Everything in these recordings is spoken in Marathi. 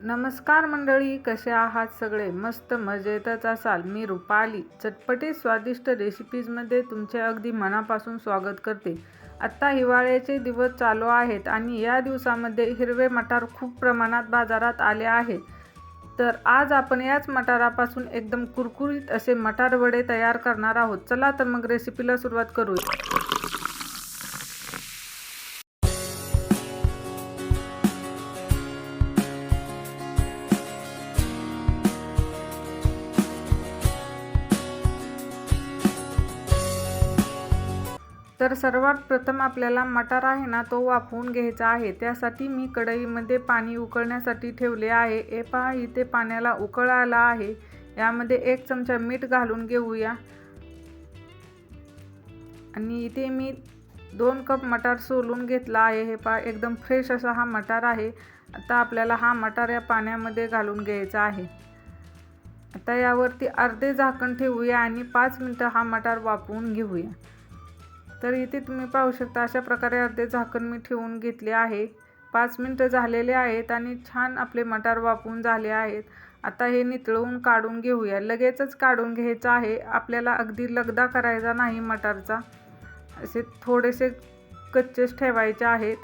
नमस्कार मंडळी, कसे आहात सगळे? मस्त मजेतच असाल. मी रुपाली चटपटीत स्वादिष्ट रेसिपीजमध्ये तुमचे अगदी मनापासून स्वागत करते. आत्ता हिवाळ्याचे दिवस चालू आहेत आणि या दिवसामध्ये हिरवे मटार खूप प्रमाणात बाजारात आले आहेत. तर आज आपण याच मटारापासून एकदम कुरकुरीत असे मटार वडे तयार करणार आहोत. चला तर मग रेसिपीला सुरुवात करूया. तर सर्वात प्रथम आपल्याला मटार आहे ना तो वाफवून घ्यायचा आहे. त्यासाठी मी कढईमध्ये पाणी उकळण्यासाठी ठेवले आहे. हे पहा, इथे पाण्याला उकळ आला आहे. यामध्ये 1 चमचा मीठ घालून घेऊया आणि इथे मी 2 कप मटार सोलून घेतला आहे. हे पहा, एकदम फ्रेश असा हा मटार आहे. आता आपल्याला हा मटार या पाण्यामध्ये घालून घ्यायचा आहे. आता यावरती अर्धे झाकण ठेवूया आणि 5 मिनिटं हा मटार वाफवून घेऊया. तर इथे तुम्ही पाहू शकता, अशा प्रकारे अर्धे झाकण मी ठेवून घेतले आहे. 5 मिनिटं झालेले आहेत आणि छान आपले मटार वाफवून झाले आहेत. आता हे नितळवून काढून घेऊया. लगेचच काढून घ्यायचं आहे. आपल्याला अगदी लगदा करायचा नाही मटारचा. असे थोडेसे कच्चेच ठेवायचे आहेत.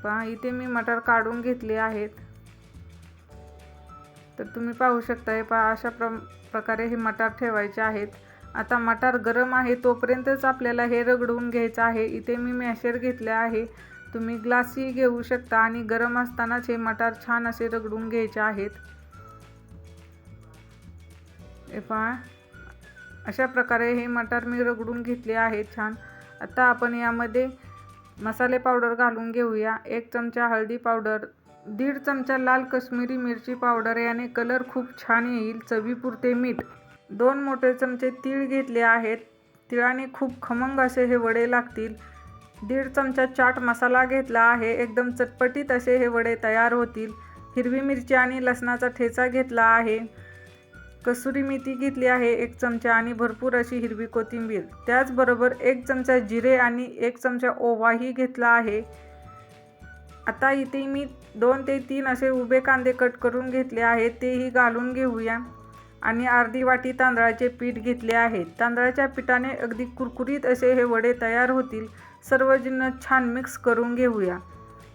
पहा, इथे मी मटार काढून घेतले आहेत. तर तुम्ही पाहू शकता, हे पहा, अशा प्रकारे हे मटार ठेवायचे आहेत. आता मटार गरम आहे तोपर्यंतच आपल्याला हे रगडून घ्यायचं आहे. इथे मी मॅशर घेतले आहे. तुम्ही ग्लासही घेऊ शकता आणि गरम असतानाच हे मटार छान असे रगडून घ्यायचे आहेत. हे पहा, अशा प्रकारे हे मटार मी रगडून घेतले आहेत छान. आता आपण यामध्ये मसाले पावडर घालून घेऊया. 1 चमचा हळदी पावडर, 1.5 चमचा लाल काश्मीरी मिरची पावडर, याने कलर खूप छान येईल. चवीपुरते मीठ, 2 मोठे चमचे तीळ घेतले आहेत. तिळाने खूप खमंग असे हे वडे लागतील. 1.5 चमचा चाट मसाला घेतला आहे. एकदम चटपटीत असे हे वडे तयार होतील. हिरवी मिरची आणि लसणाचा ठेचा घेतला आहे. कसुरी मेथी घेतली आहे 1 चमचा आणि भरपूर अशी हिरवी कोथिंबीर. त्याचबरोबर 1 चमचा जिरे आणि 1 चमचा ओवाही घेतला आहे. आता इथे मी 2 ते 3 असे उभे कांदे कट करून घेतले आहेत. तेही घालून घेऊया आणि अर्धी वाटी तांदळाचे पीठ घेतले आहे. तांदळाच्या पिठाने अगदी कुरकुरीत असे हे वडे तयार होतील. सर्व जिन्नस छान मिक्स करून घेऊया.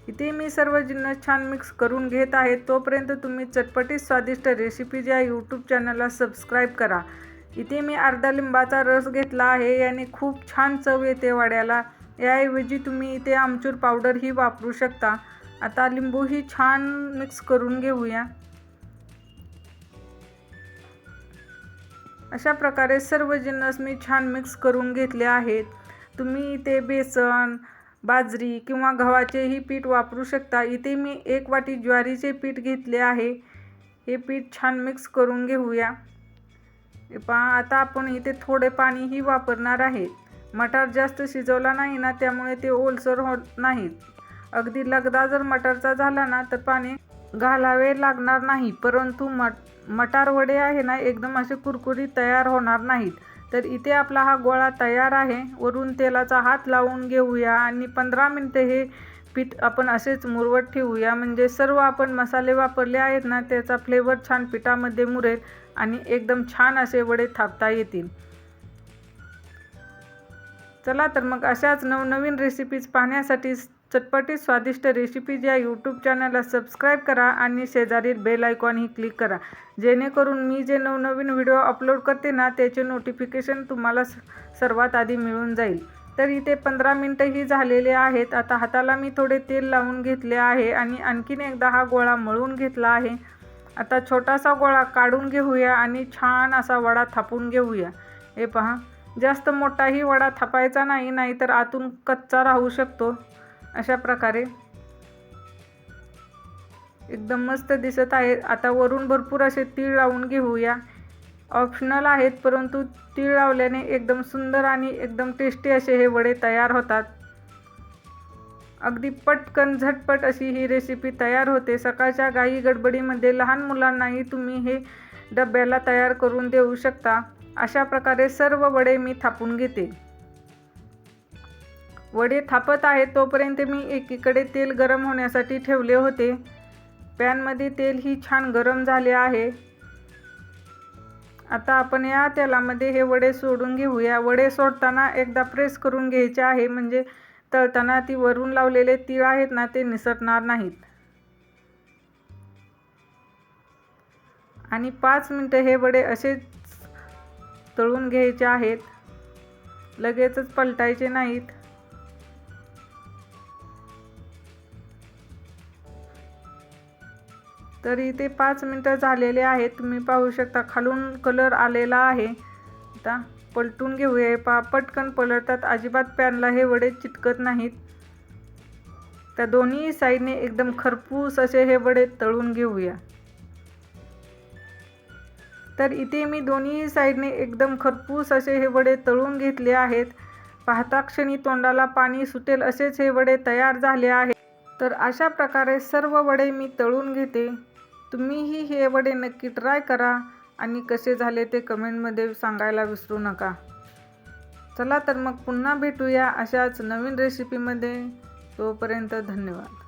इथे मी सर्व जिन्नस छान मिक्स करून घेत आहे. तोपर्यंत तुम्ही चटपटीत स्वादिष्ट रेसिपीज या यूट्यूब चॅनलला सबस्क्राईब करा. इथे मी अर्धा लिंबाचा रस घेतला आहे. याने खूप छान चव येते वड्याला. याऐवजी तुम्ही इथे आमचूर पावडरही वापरू शकता. आता लिंबूही छान मिक्स करून घेऊया. अशा प्रकारे सर्व जिन्नस मी छान मिक्स करून घेतले आहेत. तुम्ही इथे बेसन, बाजरी किंवा गव्हाचेही पीठ वापरू शकता. इथे मी 1 वाटी ज्वारीचे पीठ घेतले आहे. हे पीठ छान मिक्स करून घेऊया. पहा, आता आपण इथे थोडे पाणीही वापरणार आहे. मटार जास्त शिजवला नाही ना, त्यामुळे ते ओलसर होत नाहीत. अगदी लगदा जर मटारचा झाला ना तर पाणी घालावे लागणार नाही. परंतु मटार वडे आहे ना, एकदम असे कुरकुरीत तयार होणार नाहीत. तर इथे आपला हा गोळा तयार आहे. वरून तेलाचा हात लावून घेऊया आणि 15 मिनिटे हे पीठ आपण असेच मुरवत ठेवूया. म्हणजे सर्व आपण मसाले वापरले आहेत ना, त्याचा फ्लेवर छान पिठामध्ये मुरेल आणि एकदम छान असे वडे थापता येतील. चला तर मग अशाच नवनवीन रेसिपीज पाहण्यासाठी चटपटीत स्वादिष्ट रेसिपीज या यूट्यूब चॅनलला सबस्क्राईब करा आणि शेजारील बेल आयकॉनही क्लिक करा, जेणेकरून मी जे नवनवीन व्हिडिओ अपलोड करते ना त्याचे नोटिफिकेशन तुम्हाला सर्वात आधी मिळून जाईल. तर इथे 15 मिनिटंही झालेले आहेत. आता हाताला मी थोडे तेल लावून घेतले आहे आणि आणखीन एकदा हा गोळा मळून घेतला आहे. आता छोटासा गोळा काढून घेऊया आणि छान असा वडा थापून घेऊया. हे पहा, जास्त मोठाही वडा थापायचा नाही, नाहीतर आतून कच्चा राहू शकतो. अशा प्रकारे एकदम मस्त दिसत आहे. आता वरून भरपूर असे तीळ लावून घेऊया. ऑप्शनल आहेत, परंतु तीळ लावल्याने एकदम सुंदर आणि एकदम टेस्टी असे हे वडे तयार होतात. अगदी पटकन झटपट अशी ही रेसिपी तयार होते. सकाळच्या घाई गडबडीमध्ये लहान मुलांनाही तुम्ही हे डब्याला तयार करून देऊ शकता. अशा प्रकारे सर्व वडे मी थापून घेते. वडे थापत आहे तोपर्यंत मी एकीकडे तेल गरम होण्यासाठी ठेवले होते. पॅनमध्ये तेलही छान गरम झाले आहे. आता आपण या तेलामध्ये हे वडे सोडून घेऊया. वडे सोडताना एकदा प्रेस करून घ्यायचे आहे, म्हणजे तळताना ती वरून लावलेले तीळ आहेत ना ते निसटणार नाहीत. आणि 5 मिनिटं हे वडे असेच तळून घ्यायचे आहेत, लगेचच पलटायचे नाहीत. तर इथे 5 मिनिटं झालेले आहेत. तुम्ही पाहू शकता खालून कलर आलेला आहे. आता पलटून घेऊया. हे पटकन पलटतात, अजिबात पॅनला हे वडे चिटकत नाहीत. त्या दोन्ही साईडने एकदम खरपूस असे हे वडे तळून घेऊया. तर इथे मी दोन्ही साईडने एकदम खरपूस असे हे वडे तळून घेतले आहेत. पाहता क्षणी तोंडाला पाणी सुटेल असेच हे वडे तयार झाले आहेत. तर अशा प्रकारे सर्व वडे मी तळून घेते. तुम्हीही हे वडे नक्की ट्राय करा आणि कसे झाले ते कमेंटमध्ये सांगायला विसरू नका. चला तर मग पुन्हा भेटूया अशाच नवीन रेसिपीमध्ये. तोपर्यंत धन्यवाद.